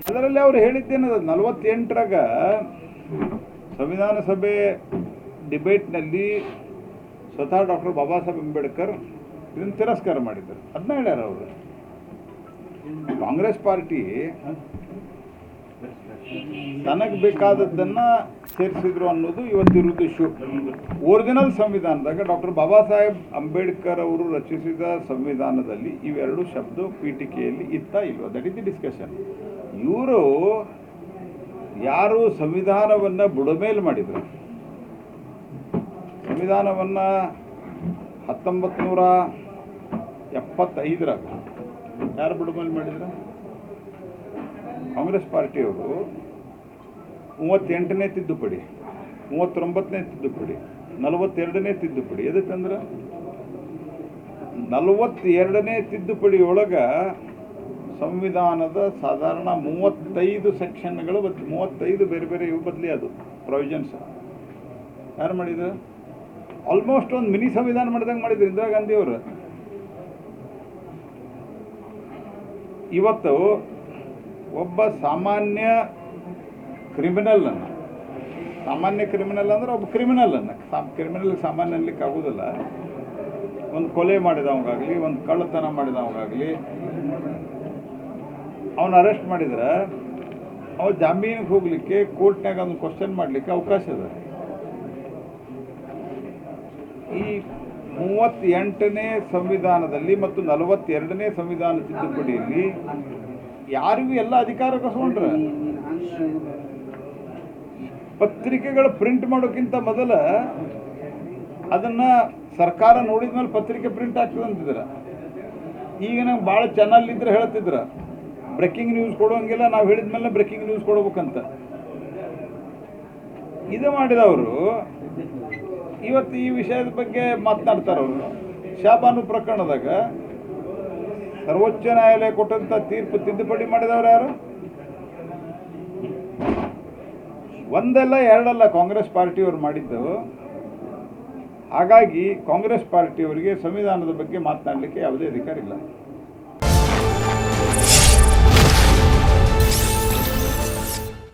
ಅದರಲ್ಲಿ ಅವರು ಹೇಳಿದ್ದೇನದ 48ರಾಗ ಸಂವಿಧಾನ ಸಭೆ ಡಿಬೇಟ್ನಲ್ಲಿ ಸ್ವತಃ ಡಾಕ್ಟರ್ ಬಾಬಾ ಸಾಹೇಬ್ ಅಂಬೇಡ್ಕರ್ ಇದನ್ನು ತಿರಸ್ಕಾರ ಮಾಡಿದ್ದಾರೆ. ಅದನ್ನ ಹೇಳ್ಯಾರ ಅವರು. ಕಾಂಗ್ರೆಸ್ ಪಾರ್ಟಿ ತನಗೆ ಬೇಕಾದದ್ದನ್ನು ಸೇರಿಸಿದ್ರು ಅನ್ನೋದು ಇವತ್ತಿರೋದು issue. Original ಸಂವಿಧಾನದಾಗ doctor Baba Saheb Ambedkar ಅವರು ರಚಿಸಿದ ಸಂವಿಧಾನದಲ್ಲಿ ಇವೆರಡು ಶಬ್ದ ಪೀಠಿಕೆಯಲ್ಲಿ ಇತ್ತ ಇಲ್ವ, ದಟ್ ಇಸ್ ದಿ ಡಿಸ್ಕಷನ್. ಇವರು ಯಾರು ಸಂವಿಧಾನವನ್ನು ಬುಡಮೇಲು ಮಾಡಿದರು, ಸಂವಿಧಾನವನ್ನು 1975ರಾಗ ಯಾರು ಬುಡಮೇಲು ಮಾಡಿದ್ರು? ಕಾಂಗ್ರೆಸ್ ಪಾರ್ಟಿಯವರು 38ನೇ ತಿದ್ದುಪಡಿ, 39ನೇ ತಿದ್ದುಪಡಿ, 42ನೇ ತಿದ್ದುಪಡಿ. ಎದಕ್ಕಂದ್ರೆ 42ನೇ ತಿದ್ದುಪಡಿಯೊಳಗೆ ಸಂವಿಧಾನದ ಸಾಧಾರಣ 35 ಸೆಕ್ಷನ್ಗಳು, 35 ಬೇರೆ ಬೇರೆ ಇವು ಬದಲಿ ಅದು ಪ್ರೊವಿಷನ್ಸ್ ಯಾರು ಮಾಡಿದ್ರು? ಆಲ್ಮೋಸ್ಟ್ ಒಂದು ಮಿನಿ ಸಂವಿಧಾನ ಮಾಡಿದಂಗೆ ಮಾಡಿದ್ರು ಇಂದಿರಾ ಗಾಂಧಿಯವರು. ಇವತ್ತು ಒಬ್ಬ ಸಾಮಾನ್ಯ ಕ್ರಿಮಿನಲನ್ನು, ಸಾಮಾನ್ಯ ಕ್ರಿಮಿನಲ್ ಅಂದರೆ ಒಬ್ಬ ಕ್ರಿಮಿನಲನ್ನು, ಕ್ರಿಮಿನಲ್ ಸಾಮಾನ್ಯ ಅನ್ಲಿಕ್ಕೆ ಆಗೋದಿಲ್ಲ. ಒಂದು ಕೊಲೆ ಮಾಡಿದವಂಗಾಗಲಿ, ಒಂದು ಕಳ್ಳತನ ಮಾಡಿದವಂಗಾಗಲಿ, ಅವನು ಅರೆಸ್ಟ್ ಮಾಡಿದ್ರೆ ಅವ್ನು ಜಾಮೀನಿಗೆ ಹೋಗಲಿಕ್ಕೆ ಕೋರ್ಟ್ನಾಗ ಒಂದು ಕ್ವಶನ್ ಮಾಡಲಿಕ್ಕೆ ಅವಕಾಶ ಇದೆ. ಈ 38ನೇ ಸಂವಿಧಾನದಲ್ಲಿ ಮತ್ತು 42ನೇ ಸಂವಿಧಾನ ತಿದ್ದುಪಡಿಯಲ್ಲಿ ಯಾರಿಗೂ ಎಲ್ಲ ಅಧಿಕಾರ ಕಸ್ಕೊಂಡ್ರೆ, ಪತ್ರಿಕೆಗಳು ಪ್ರಿಂಟ್ ಮಾಡೋಕ್ಕಿಂತ ಮೊದಲ ಅದನ್ನು ಸರ್ಕಾರ ನೋಡಿದ ಮೇಲೆ ಪತ್ರಿಕೆ ಪ್ರಿಂಟ್ ಆಗ್ತದೆ ಅಂತಿದ್ರೆ. ಈಗ ನಂಗೆ ಭಾಳ ಚಾನಲ್ ಇದ್ರೆ ಹೇಳ್ತಿದ್ರು ಬ್ರೇಕಿಂಗ್ ನ್ಯೂಸ್ ಕೊಡೋಂಗಿಲ್ಲ, ನಾವು ಹೇಳಿದ ಮೇಲೆ ಬ್ರೇಕಿಂಗ್ ನ್ಯೂಸ್ ಕೊಡ್ಬೇಕಂತ. ಇದು ಮಾಡಿದವರು ಇವತ್ತು ಈ ವಿಷಯದ ಬಗ್ಗೆ ಮಾತನಾಡ್ತಾರೆ. ಅವರು ಶಾಬಾನು ಪ್ರಕರಣದಾಗ ಸರ್ವೋಚ್ಚ ನ್ಯಾಯಾಲಯ ಕೊಟ್ಟಂಥ ತೀರ್ಪು ತಿದ್ದುಪಡಿ ಮಾಡಿದವರು ಯಾರು? ಒಂದಲ್ಲ ಎರಡಲ್ಲ ಕಾಂಗ್ರೆಸ್ ಪಾರ್ಟಿಯವರು ಮಾಡಿದ್ದು. ಹಾಗಾಗಿ ಕಾಂಗ್ರೆಸ್ ಪಾರ್ಟಿಯವರಿಗೆ ಸಂವಿಧಾನದ ಬಗ್ಗೆ ಮಾತನಾಡಲಿಕ್ಕೆ ಯಾವುದೇ ಅಧಿಕಾರ ಇಲ್ಲ.